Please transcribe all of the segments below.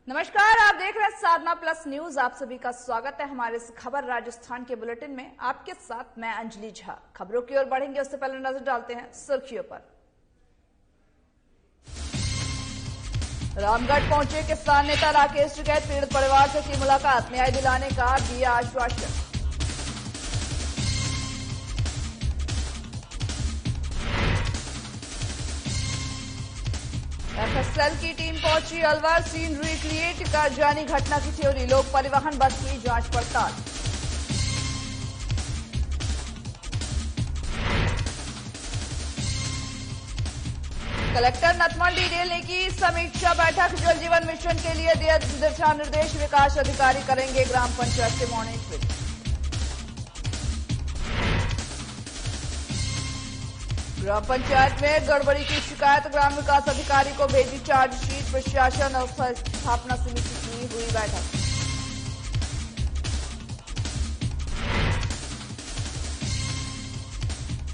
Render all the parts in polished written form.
नमस्कार, आप देख रहे हैं साधना प्लस न्यूज। आप सभी का स्वागत है हमारे इस खबर राजस्थान के बुलेटिन में। आपके साथ मैं अंजलि झा। खबरों की ओर बढ़ेंगे उससे पहले नजर डालते हैं सुर्खियों पर। रामगढ़ पहुंचे किसान नेता राकेश टिकैत, पीड़ित परिवार से की मुलाकात, न्याय दिलाने का दिया आश्वासन। एफएसएल की टीम पहुंची अलवर, सीन रिक्रिएट कर जानी घटना की थ्योरी, लोक परिवहन बस की जांच पड़ताल। कलेक्टर नथमंडी ने की समीक्षा बैठक, जल जीवन मिशन के लिए दिए दिशा निर्देश, विकास अधिकारी करेंगे ग्राम पंचायत के मॉनिटरिंग। ग्राम पंचायत में गड़बड़ी की शिकायत, ग्राम विकास अधिकारी को भेजी चार्जशीट, प्रशासन और स्थापना समिति की हुई बैठक।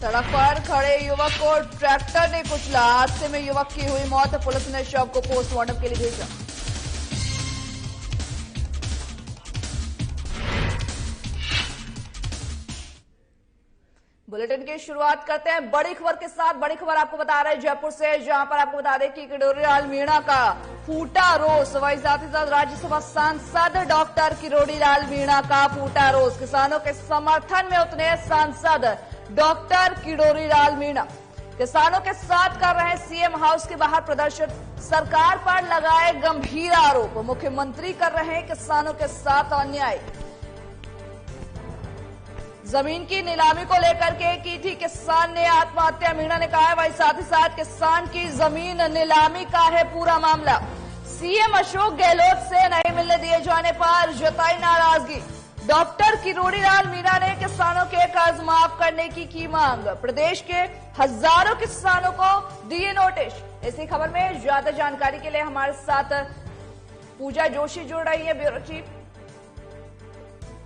सड़क पर खड़े युवक को ट्रैक्टर ने कुचला, हादसे में युवक की हुई मौत, पुलिस ने शव को पोस्टमार्टम के लिए भेजा। बुलेटिन की शुरुआत करते हैं बड़ी खबर के साथ। बड़ी खबर आपको बता रहे हैं जयपुर से, जहां पर आपको बता दें कि किरोड़ीलाल मीणा का फूटा रोष। वहीं साथ ही साथ राज्यसभा सांसद डॉक्टर किरोड़ीलाल मीणा का फूटा रोष। किसानों के समर्थन में उतरे सांसद डॉक्टर किरोड़ीलाल मीणा किसानों के साथ कर रहे सीएम हाउस के बाहर प्रदर्शन, सरकार पर लगाए गंभीर आरोप। मुख्यमंत्री कर रहे हैं किसानों के साथ अन्याय। जमीन की नीलामी को लेकर के की थी किसान ने आत्महत्या, मीणा ने कहा है। वहीं साथ ही साथ किसान की जमीन नीलामी का है पूरा मामला। सीएम अशोक गहलोत से नहीं मिलने दिए जाने पर जताई नाराजगी। डॉक्टर किरोड़ीलाल मीणा ने किसानों के कर्ज माफ करने की मांग। प्रदेश के हजारों किसानों को दिए नोटिस। इसी खबर में ज्यादा जानकारी के लिए हमारे साथ पूजा जोशी जुड़ रही है, ब्यूरो चीफ।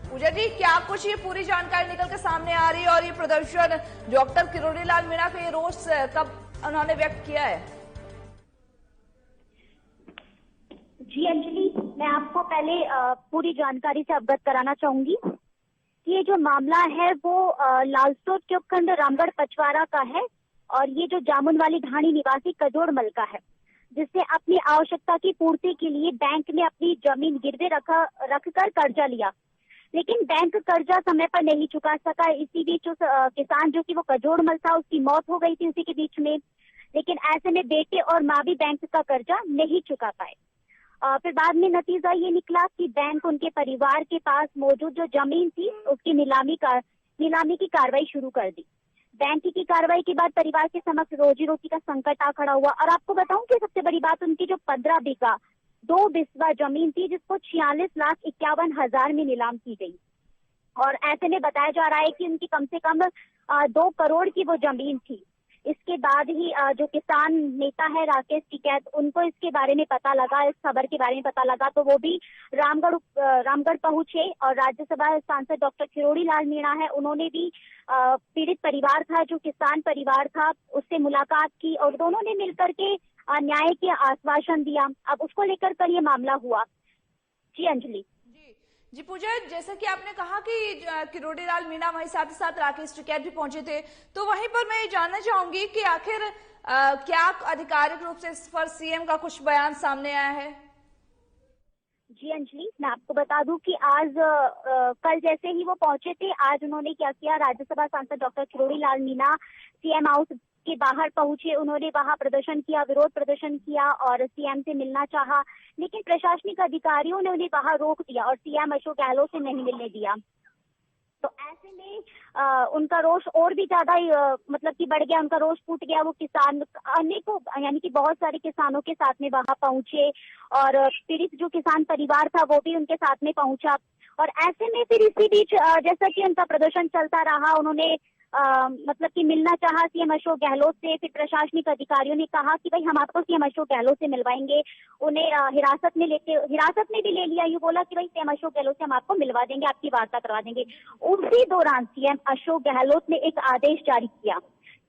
पूजा जी, क्या कुछ ये पूरी जानकारी निकल के सामने आ रही है और ये प्रदर्शन डॉक्टर किरोड़ीलाल मीणा का ये रोष कब उन्होंने व्यक्त किया है? जी अंजलि, मैं आपको पहले पूरी जानकारी से अवगत कराना चाहूंगी कि ये जो मामला है वो लालसोट के उपखंड रामगढ़ पचवारा का है और ये जो जामुनवाली ढाणी निवासी कजोड़मल का है, जिसने अपनी आवश्यकता की पूर्ति के लिए बैंक में अपनी जमीन गिरवे रखकर कर्जा लिया, लेकिन बैंक कर्जा समय पर नहीं चुका सका। इसी बीच उस किसान जो कि वो कजोड़मल था, उसकी मौत हो गई थी उसी के बीच में। लेकिन ऐसे में बेटे और माँ भी बैंक का कर्जा नहीं चुका पाए। फिर बाद में नतीजा ये निकला कि बैंक उनके परिवार के पास मौजूद जो जमीन थी उसकी नीलामी की कार्रवाई शुरू कर दी। बैंक की कार्रवाई के बाद परिवार के समक्ष रोजी रोटी का संकट आ खड़ा हुआ। और आपको बताऊं कि सबसे बड़ी बात, उनकी जो 15 बीघा 2 बिस्वा जमीन थी जिसको 46,51,000 में नीलाम की गई। और ऐसे में बताया जा रहा है कि उनकी कम से कम 2 करोड़ की वो जमीन थी। इसके बाद ही जो किसान नेता है राकेश टिकैत, उनको इसके बारे में पता लगा, इस खबर के बारे में पता लगा, तो वो भी रामगढ़ पहुंचे और राज्यसभा सांसद डॉक्टर किरोड़ीलाल मीणा है, उन्होंने भी पीड़ित परिवार था, जो किसान परिवार था, उससे मुलाकात की और दोनों ने मिलकर के न्याय के आश्वासन दिया। अब उसको लेकर कर ये मामला हुआ। जी अंजलि। जी पूजा, जैसा कि आपने कहा कि किरोड़ीलाल मीणा, वहीं साथ ही साथ राकेश टिकैत भी पहुंचे थे, तो वहीं पर मैं ये जानना चाहूंगी कि आखिर क्या आधिकारिक रूप से इस पर सीएम का कुछ बयान सामने आया है? जी अंजलि, मैं आपको बता दूं कि आज कल जैसे ही वो पहुंचे थे, आज उन्होंने क्या किया, राज्यसभा सांसद doctor Kirodilal Meena CM house के बाहर पहुंचे। उन्होंने वहां प्रदर्शन किया, विरोध प्रदर्शन किया और सीएम से मिलना चाहा, लेकिन प्रशासनिक अधिकारियों ने उन्हें वहां रोक दिया और सीएम अशोक गहलोत से नहीं मिलने दिया। तो ऐसे में उनका रोष और भी ज्यादा मतलब कि बढ़ गया, उनका रोष फूट गया। वो किसान अनेकों यानी कि बहुत सारे किसानों के साथ में वहां पहुंचे और पीड़ित जो किसान परिवार था वो भी उनके साथ में पहुंचा। और ऐसे में फिर इसी बीच जैसा कि उनका प्रदर्शन चलता रहा, उन्होंने मतलब कि मिलना चाहा सीएम अशोक गहलोत से। फिर प्रशासनिक अधिकारियों ने कहा कि भाई हम आपको सीएम अशोक गहलोत से मिलवाएंगे। उन्हें हिरासत में भी ले लिया। यूँ बोला कि भाई सीएम अशोक गहलोत से हम आपको मिलवा देंगे, आपकी वार्ता करवा देंगे। उसी दौरान सीएम अशोक गहलोत ने एक आदेश जारी किया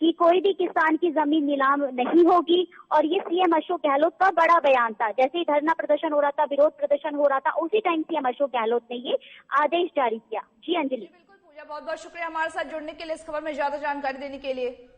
कि कोई भी किसान की जमीन नीलाम नहीं होगी। और ये सीएम अशोक गहलोत का बड़ा बयान था। जैसे ही धरना प्रदर्शन हो रहा था, विरोध प्रदर्शन हो रहा था, उसी टाइम सीएम अशोक गहलोत ने ये आदेश जारी किया। जी अंजलि। बिल्कुल पूजा, बहुत बहुत शुक्रिया हमारे साथ जुड़ने के लिए, इस खबर में ज्यादा जानकारी देने के लिए।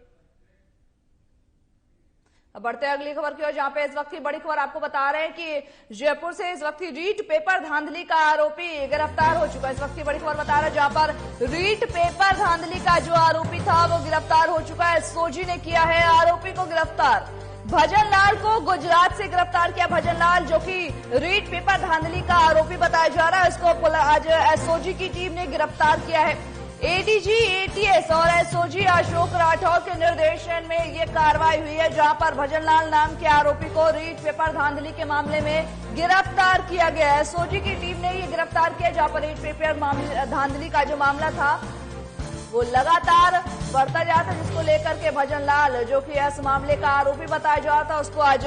अब बढ़ते हैं अगली खबर की ओर, जहां पे इस वक्त की बड़ी खबर आपको बता रहे हैं कि जयपुर से इस वक्त रीट पेपर धांधली का आरोपी गिरफ्तार हो चुका है। इस वक्त की बड़ी खबर बता रहा है जहां पर रीट पेपर धांधली का जो आरोपी था वो गिरफ्तार हो चुका है। एसओजी ने किया है आरोपी को गिरफ्तार। भजन लाल को गुजरात से गिरफ्तार किया। भजन लाल जो कि रीट पेपर धांधली का आरोपी बताया जा रहा है, उसको आज एसओजी की टीम ने गिरफ्तार किया है। एडीजी एटीएस और एसओजी अशोक राठौर के निर्देशन में ये कार्रवाई हुई है, जहां पर भजनलाल नाम के आरोपी को रीट पेपर धांधली के मामले में गिरफ्तार किया गया है। एसओजी की टीम ने ये गिरफ्तार किया, जहां पर रीट पेपर धांधली का जो मामला था वो लगातार बढ़ता जाता, जिसको लेकर के भजनलाल जो कि इस मामले का आरोपी बताया जा रहा था, उसको आज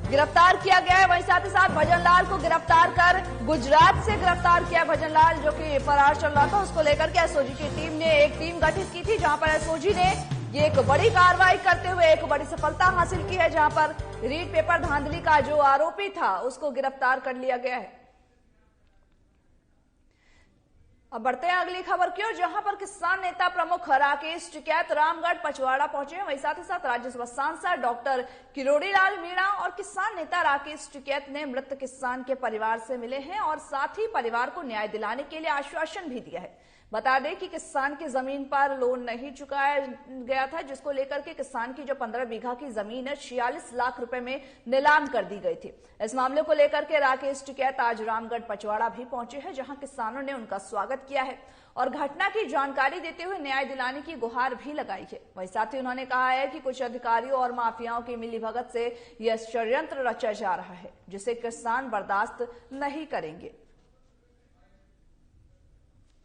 गिरफ्तार किया गया है। वहीं साथ ही साथ भजनलाल को गिरफ्तार कर गुजरात से गिरफ्तार किया। भजनलाल जो कि फरार चल रहा था, उसको लेकर के एसओजी की टीम ने एक टीम गठित की थी, जहां पर एसओजी ने ये एक बड़ी कार्रवाई करते हुए एक बड़ी सफलता हासिल की है, जहां पर रीट पेपर धांधली का जो आरोपी था उसको गिरफ्तार कर लिया गया है। अब बढ़ते हैं अगली खबर की ओर, जहां पर किसान नेता प्रमुख राकेश टिकैत रामगढ़ पचवाड़ा पहुंचे हैं। वहीं साथ ही साथ राज्यसभा सांसद डॉक्टर किरोड़ीलाल मीणा और किसान नेता राकेश टिकैत ने मृत किसान के परिवार से मिले हैं और साथ ही परिवार को न्याय दिलाने के लिए आश्वासन भी दिया है। बता दें कि किसान की जमीन पर लोन नहीं चुकाया गया था, जिसको लेकर के किसान की जो 15 बीघा की जमीन है 46 लाख रुपए में नीलाम कर दी गई थी। इस मामले को लेकर के राकेश टिकैत आज रामगढ़ पचवाड़ा भी पहुंचे हैं, जहां किसानों ने उनका स्वागत किया है और घटना की जानकारी देते हुए न्याय दिलाने की गुहार भी लगाई है। वहीं साथ ही उन्होंने कहा है कि कुछ अधिकारियों और माफियाओं की मिलीभगत से यह षड्यंत्र रचा जा रहा है, जिसे किसान बर्दाश्त नहीं करेंगे।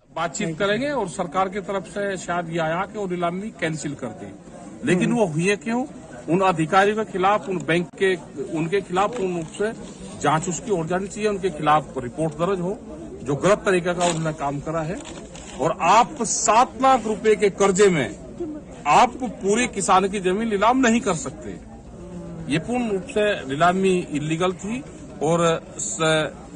बातचीत करेंगे और सरकार की तरफ से शायद ये आया कि वो नीलामी कैंसिल कर दी, लेकिन वो हुई है क्यों? उन अधिकारियों के खिलाफ, उन बैंक के उनके खिलाफ पूर्ण रूप से जांच उसकी हो जानी चाहिए, उनके खिलाफ रिपोर्ट दर्ज हो जो गलत तरीके का उन्होंने काम करा है। और आप 7 लाख रुपए के कर्जे में आप पूरे किसान की जमीन नीलाम नहीं कर सकते। ये पूर्ण रूप से नीलामी इलीगल थी और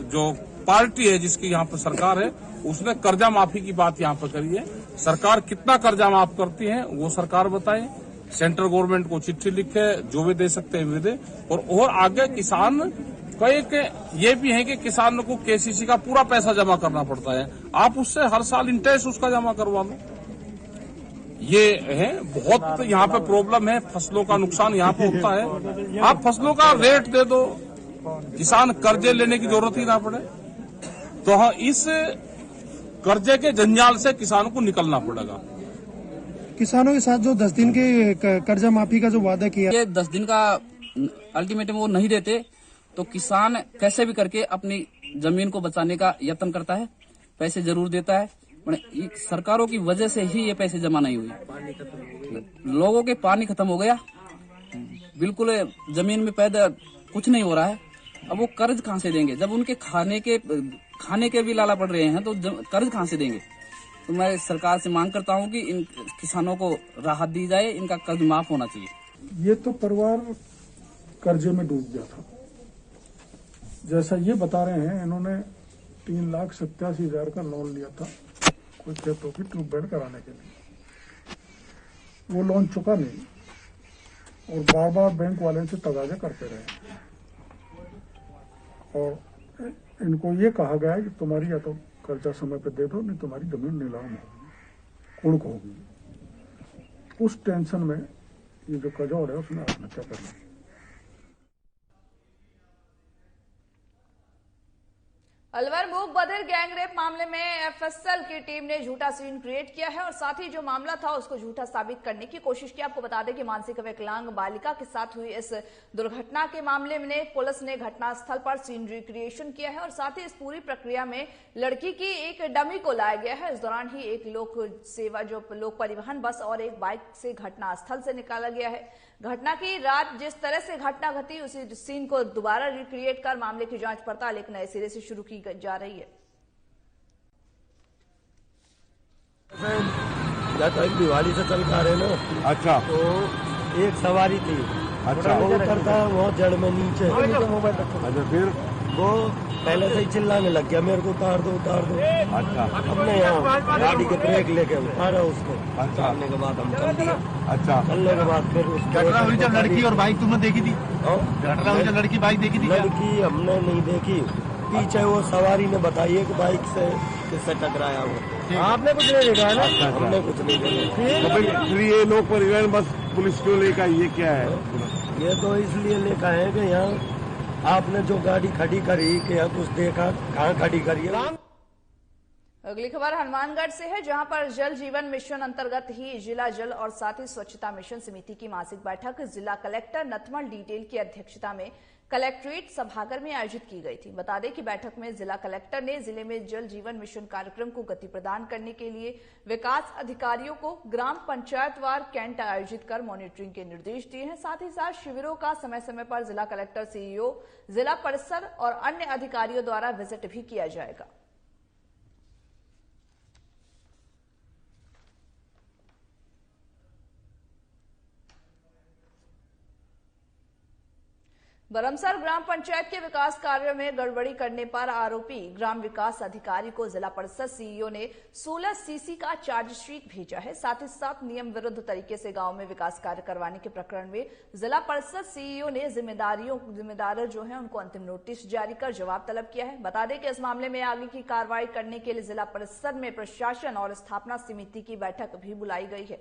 जो पार्टी है जिसकी यहाँ पर सरकार है उसने कर्जा माफी की बात यहाँ पर करी है। सरकार कितना कर्जा माफ करती है वो सरकार बताए, सेंट्रल गवर्नमेंट को चिट्ठी लिखे, जो भी दे सकते हैं वे दे। और आगे किसान का एक ये भी है कि किसान को केसीसी का पूरा पैसा जमा करना पड़ता है, आप उससे हर साल इंटरेस्ट उसका जमा करवा लो। ये है बहुत यहाँ पे प्रॉब्लम है, फसलों का नुकसान यहाँ पे होता है। आप फसलों का रेट दे दो, किसान कर्जे लेने की जरूरत ही ना पड़े। तो हाँ, इस कर्जे के जंजाल से किसानों को निकलना पड़ेगा। किसानों के साथ जो 10 दिन के कर्जा माफी का जो वादा किया, ये 10 दिन का अल्टीमेटम वो नहीं देते तो किसान कैसे भी करके अपनी जमीन को बचाने का यत्न करता है, पैसे जरूर देता है। सरकारों की वजह से ही ये पैसे जमा नहीं हुए, लोगों के पानी खत्म हो गया, बिल्कुल जमीन में पैदा कुछ नहीं हो रहा है। अब वो कर्ज कहाँ से देंगे जब उनके खाने के भी लाला पड़ रहे हैं, तो कर्ज कहाँ से देंगे? तो मैं सरकार से मांग करता हूँ कि इन किसानों को राहत दी जाए, इनका कर्ज माफ होना चाहिए। ये तो परिवार कर्जे में डूब गया था, जैसा ये बता रहे हैं। इन्होंने 3,87,000 का लोन लिया था कोई खेतों की ट्यूबवेल कराने के लिए। वो लोन चुका नहीं और बार बार बैंक वाले से तगाजे करते रहे और इनको ये कहा गया है कि तुम्हारी या तो कर्जा समय पे दे दो, नहीं तुम्हारी जमीन नीलाम होगी, कुड़क होगी। उस टेंशन में ये जो कजौड़ है उसने आत्महत्या कर ली। अलवर मूक बधिर गैंगरेप मामले में एफएसएल की टीम ने झूठा सीन क्रिएट किया है और साथ ही जो मामला था उसको झूठा साबित करने की कोशिश की। आपको बता दें कि मानसिक विकलांग बालिका के साथ हुई इस दुर्घटना के मामले में पुलिस ने घटनास्थल पर सीन रिक्रिएशन किया है और साथ ही इस पूरी प्रक्रिया में लड़की की एक डमी को लाया गया है। इस दौरान ही एक लोक परिवहन बस और एक बाइक से घटनास्थल से निकाला गया है। घटना की रात जिस तरह से घटना घटी उसी सीन को दोबारा रिक्रिएट कर मामले की जांच पड़ताल एक नए सिरे से शुरू की जा रही है। या तो एक दिवाली से चल का रहे ना। अच्छा। तो एक सवारी थी। अच्छा। वो उतरता वो जड़ में नीचे। अच्छा, फिर वो पहले से ही चिल्लाने लग गया, मेरे को उतार दो उतार दो। अच्छा। हमने यहाँ गाड़ी के ब्रेक लेके उतारा उसको। अच्छा। उतारने के बाद हम चल दिया। अच्छा। चलने के बाद फिर घटना हुई जब लड़की और बाइक तुमने देखी थी? घटना हुई जब लड़की बाइक देखी थी? लड़की हमने नहीं देखी, पीछे वो सवारी ने बताई है कि बाइक से किससे टकराया वो। आपने कुछ नहीं देखा है ना? अच्छा। हमने कुछ नहीं देखा। तो फिर ये लोग परिवहन बस पुलिस क्यों लेकर, ये क्या है? ये तो इसलिए लेकर है कि यहाँ आपने जो गाड़ी खड़ी करी कि यहाँ कुछ देखा, कहाँ खड़ी करी है। अगली खबर हनुमानगढ़ से है, जहां पर जल जीवन मिशन अंतर्गत ही जिला जल और साथ ही स्वच्छता मिशन समिति की मासिक बैठक जिला कलेक्टर नथमल डिटेल की अध्यक्षता में कलेक्ट्रेट सभागार में आयोजित की गई थी। बता दें कि बैठक में जिला कलेक्टर ने जिले में जल जीवन मिशन कार्यक्रम को गति प्रदान करने के लिए विकास अधिकारियों को ग्राम पंचायतवार कैंट आयोजित कर मॉनिटरिंग के निर्देश दिए हैं। साथ ही साथ शिविरों का समय समय पर जिला कलेक्टर, सीईओ, जिला परिषद और अन्य अधिकारियों द्वारा विजिट भी किया जाएगा। बरमसर ग्राम पंचायत के विकास कार्यों में गड़बड़ी करने पर आरोपी ग्राम विकास अधिकारी को जिला परिषद सीईओ ने 16 सीसी का चार्जशीट भेजा है। साथ ही साथ नियम विरुद्ध तरीके से गांव में विकास कार्य करवाने के प्रकरण में जिला परिषद सीईओ ने जिम्मेदार जो है उनको अंतिम नोटिस जारी कर जवाब तलब किया है। बता दें कि इस मामले में आगे की कार्रवाई करने के लिए जिला परिषद में प्रशासन और स्थापना समिति की बैठक भी बुलाई गई है।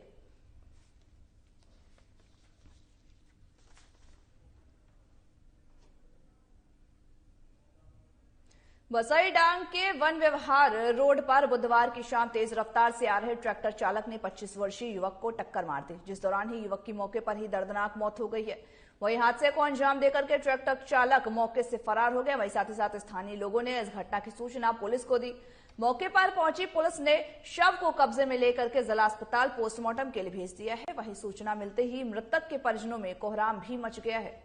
बसई डांग के वन व्यवहार रोड पर बुधवार की शाम तेज रफ्तार से आ रहे ट्रैक्टर चालक ने 25 वर्षीय युवक को टक्कर मार दी, जिस दौरान ही युवक की मौके पर ही दर्दनाक मौत हो गई है। वहीं हादसे को अंजाम देकर के ट्रैक्टर चालक मौके से फरार हो गया। वहीं साथ ही साथ स्थानीय लोगों ने इस घटना की सूचना पुलिस को दी। मौके पर पहुंची पुलिस ने शव को कब्जे में लेकर के जिला अस्पताल पोस्टमार्टम के लिए भेज दिया है। वहीं सूचना मिलते ही मृतक के परिजनों में कोहराम भी मच गया है।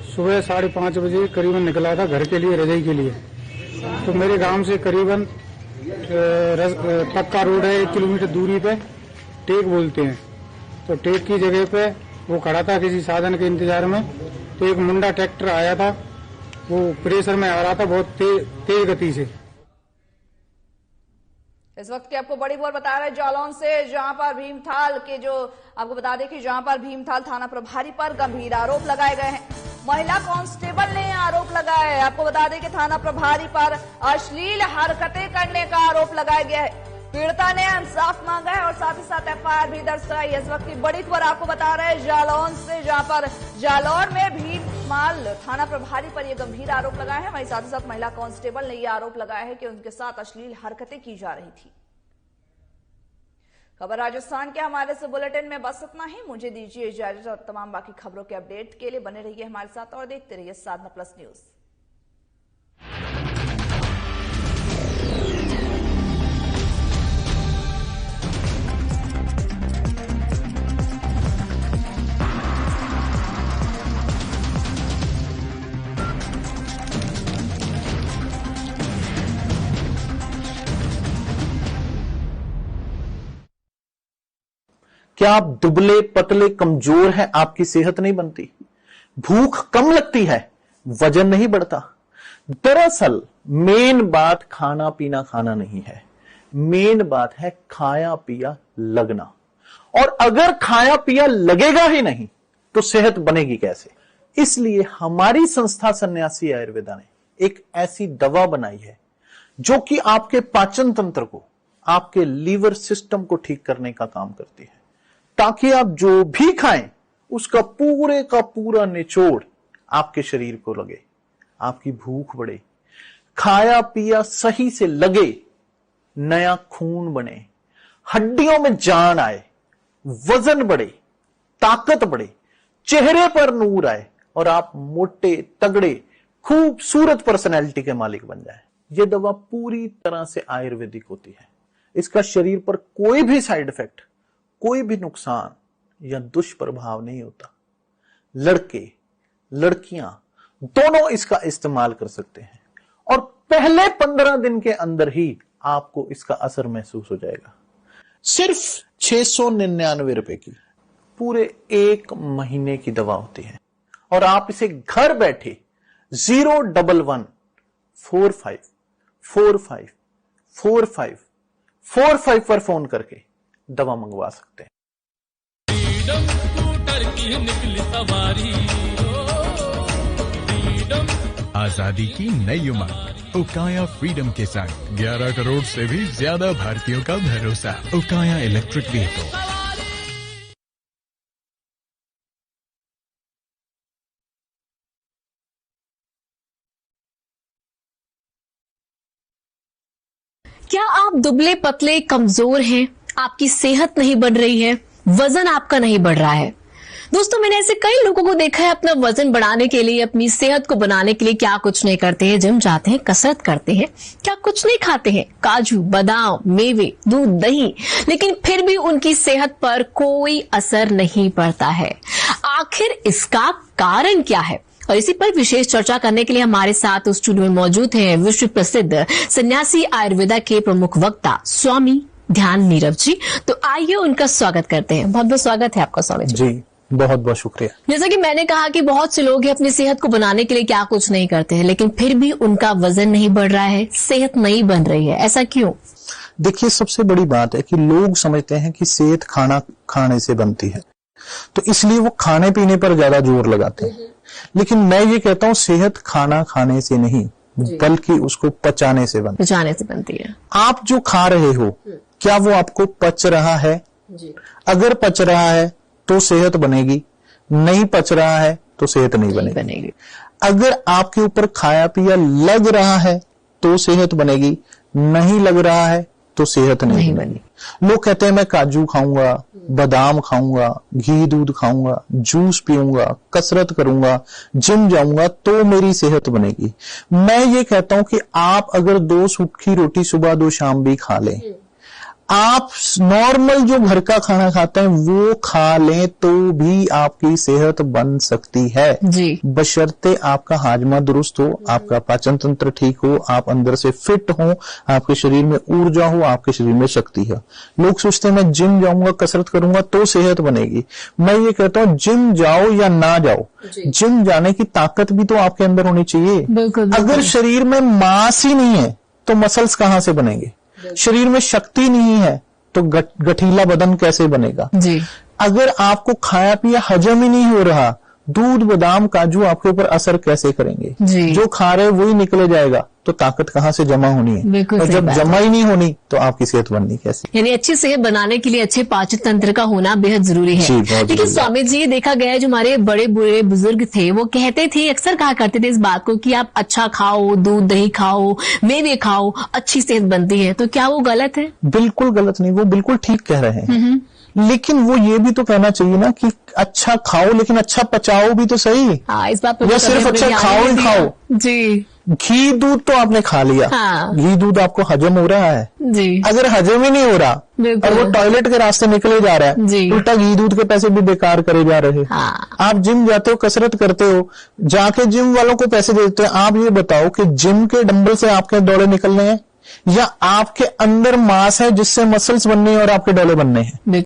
सुबह 5:30 बजे करीबन निकला था घर के लिए, रजाई के लिए। तो मेरे गांव से करीबन पक्का रोड है, 1 किलोमीटर दूरी पे टेक बोलते हैं। तो टेक की जगह पे वो खड़ा था किसी साधन के इंतजार में। तो एक मुंडा ट्रैक्टर आया था, वो प्रेशर में आ रहा था बहुत तेज गति से। इस वक्त की आपको बड़ी खबर बता रहे जालौन से, जहां पर भीमताल के जो आपको बता दें कि जहां पर भीमताल थाना प्रभारी पर गंभीर आरोप लगाए गए हैं। महिला कांस्टेबल ने आरोप लगाया है। आपको बता दें कि थाना प्रभारी पर अश्लील हरकतें करने का आरोप लगाया गया है। पीड़िता ने इंसाफ मांगा है और साथ ही साथ एफआईआर भी दर्ज कराई है। इस वक्त की बड़ी खबर आपको बता रहे हैं जालौन से, जहां पर जालौर में भीमताल थाना प्रभारी पर यह गंभीर आरोप लगाए हैं। वहीं साथ ही साथ महिला कांस्टेबल ने यह आरोप लगाया है कि उनके साथ अश्लील हरकतें की जा रही थी। खबर राजस्थान के हमारे से बुलेटिन में बस इतना ही। मुझे दीजिए इजाजत और तमाम बाकी खबरों के अपडेट के लिए बने रहिए हमारे साथ और देखते रहिए साधना प्लस न्यूज। क्या आप दुबले पतले कमजोर हैं? आपकी सेहत नहीं बनती, भूख कम लगती है, वजन नहीं बढ़ता? दरअसल मेन बात खाना पीना खाना नहीं है, मेन बात है खाया पिया लगना। और अगर खाया पिया लगेगा ही नहीं तो सेहत बनेगी कैसे? इसलिए हमारी संस्था सन्यासी आयुर्वेदा ने एक ऐसी दवा बनाई है जो कि आपके पाचन तंत्र को, आपके लीवर सिस्टम को ठीक करने का काम करती है, ताकि आप जो भी खाएं उसका पूरे का पूरा निचोड़ आपके शरीर को लगे, आपकी भूख बढ़े, खाया पिया सही से लगे, नया खून बने, हड्डियों में जान आए, वजन बढ़े, ताकत बढ़े, चेहरे पर नूर आए और आप मोटे तगड़े खूबसूरत पर्सनैलिटी के मालिक बन जाए। यह दवा पूरी तरह से आयुर्वेदिक होती है। इसका शरीर पर कोई भी साइड इफेक्ट, कोई भी नुकसान या दुष्प्रभाव नहीं होता। लड़के लड़कियां दोनों इसका इस्तेमाल कर सकते हैं और पहले 15 दिन के अंदर ही आपको इसका असर महसूस हो जाएगा। सिर्फ 699 रुपए की पूरे 1 महीने की दवा होती है और आप इसे घर बैठे 01145454545 पर फोन करके दवा मंगवा सकते हैं। आजादी की नई उमंग उकाया फ्रीडम के संग 11 करोड़ से भी ज्यादा भारतीयों का भरोसा। उकाया इलेक्ट्रिक व्हीकल। क्या आप दुबले पतले कमजोर हैं? आपकी सेहत नहीं बढ़ रही है, वजन आपका नहीं बढ़ रहा है? दोस्तों, मैंने ऐसे कई लोगों को देखा है अपना वजन बढ़ाने के लिए, अपनी सेहत को बनाने के लिए क्या कुछ नहीं करते हैं, जिम जाते हैं, कसरत करते हैं, क्या कुछ नहीं खाते हैं, काजू बादाम मेवे दूध दही, लेकिन फिर भी उनकी सेहत पर कोई असर नहीं पड़ता है। आखिर इसका कारण क्या है? और इसी पर विशेष चर्चा करने के लिए हमारे साथ स्टूडियो में मौजूद हैं विश्व प्रसिद्ध सन्यासी आयुर्वेदा के प्रमुख वक्ता स्वामी ध्यान नीरव जी। तो आइए उनका स्वागत करते हैं। बहुत बहुत स्वागत है आपका स्वामी जी। बहुत बहुत शुक्रिया। जैसा कि मैंने कहा कि बहुत से लोग अपनी सेहत को बनाने के लिए क्या कुछ नहीं करते हैं, लेकिन फिर भी उनका वजन नहीं बढ़ रहा है, सेहत नहीं बन रही है। ऐसा क्यों? देखिए, सबसे बड़ी बात है कि लोग समझते हैं कि सेहत खाना खाने से बनती है, तो इसलिए वो खाने पीने पर ज्यादा जोर लगाते हैं। लेकिन मैं ये कहता हूँ सेहत खाना खाने से नहीं बल्कि उसको पचाने से बनती है। आप जो खा रहे हो क्या वो आपको पच रहा है? अगर पच रहा है तो सेहत बनेगी, नहीं पच रहा है तो सेहत नहीं बनेगी। अगर आपके ऊपर खाया पिया लग रहा है तो सेहत बनेगी, नहीं लग रहा है तो सेहत नहीं बनेगी। लोग कहते हैं मैं काजू खाऊंगा, बादाम खाऊंगा, घी दूध खाऊंगा, जूस पीऊंगा, कसरत करूंगा, जिम जाऊंगा तो मेरी सेहत बनेगी। मैं ये कहता हूं कि आप अगर 2 सूखी रोटी सुबह 2 शाम भी खा लें, आप नॉर्मल जो घर का खाना खाते हैं वो खा लें तो भी आपकी सेहत बन सकती है जी, बशर्ते आपका हाजमा दुरुस्त हो, आपका पाचन तंत्र ठीक हो, आप अंदर से फिट हो, आपके शरीर में ऊर्जा हो, आपके शरीर में शक्ति है। लोग सोचते हैं मैं जिम जाऊंगा, कसरत करूंगा तो सेहत बनेगी। मैं ये कहता हूँ जिम जाओ या ना जाओ, जिम जाने की ताकत भी तो आपके अंदर होनी चाहिए। बिल्कुल। अगर शरीर में मांस ही नहीं है तो मसल्स कहां से बनेंगे? शरीर में शक्ति नहीं है तो गठीला बदन कैसे बनेगा जी? अगर आपको खाया पिया हजम ही नहीं हो रहा, दूध बादाम काजू आपके ऊपर असर कैसे करेंगे जी? जो खा रहे वही निकले जाएगा तो ताकत कहाँ से जमा होनी है? और जब जमा ही नहीं होनी तो आपकी सेहत बननी कैसे? यानी अच्छी सेहत बनाने के लिए अच्छे पाचन तंत्र का होना बेहद जरूरी है। लेकिन स्वामी जी, देखा गया है जो हमारे बड़े बूढ़े बुजुर्ग थे वो कहते थे, अक्सर कहा करते थे इस बात को कि आप अच्छा खाओ, दूध दही खाओ, मेवे खाओ, अच्छी सेहत बनती है। तो क्या वो गलत है? बिल्कुल गलत नहीं, वो बिल्कुल ठीक कह रहे हैं। लेकिन वो ये भी तो कहना चाहिए ना कि अच्छा खाओ लेकिन अच्छा पचाओ भी तो सही। इस बात पर या सिर्फ अच्छा खाओ ही खाओ जी। घी दूध तो आपने खा लिया, घी दूध आपको हजम हो रहा है जी। अगर हजम ही नहीं हो रहा और वो टॉयलेट के रास्ते निकले जा रहा है, उल्टा घी दूध के पैसे भी बेकार करे जा रहे हैं। आप जिम जाते हो, कसरत करते हो, जाके जिम वालों को पैसे देते हैं। आप ये बताओ कि जिम के डंबल से आपके डोले निकलने हैं या आपके अंदर मांस है जिससे मसल्स बनने हैं और आपके डोले बनने हैं?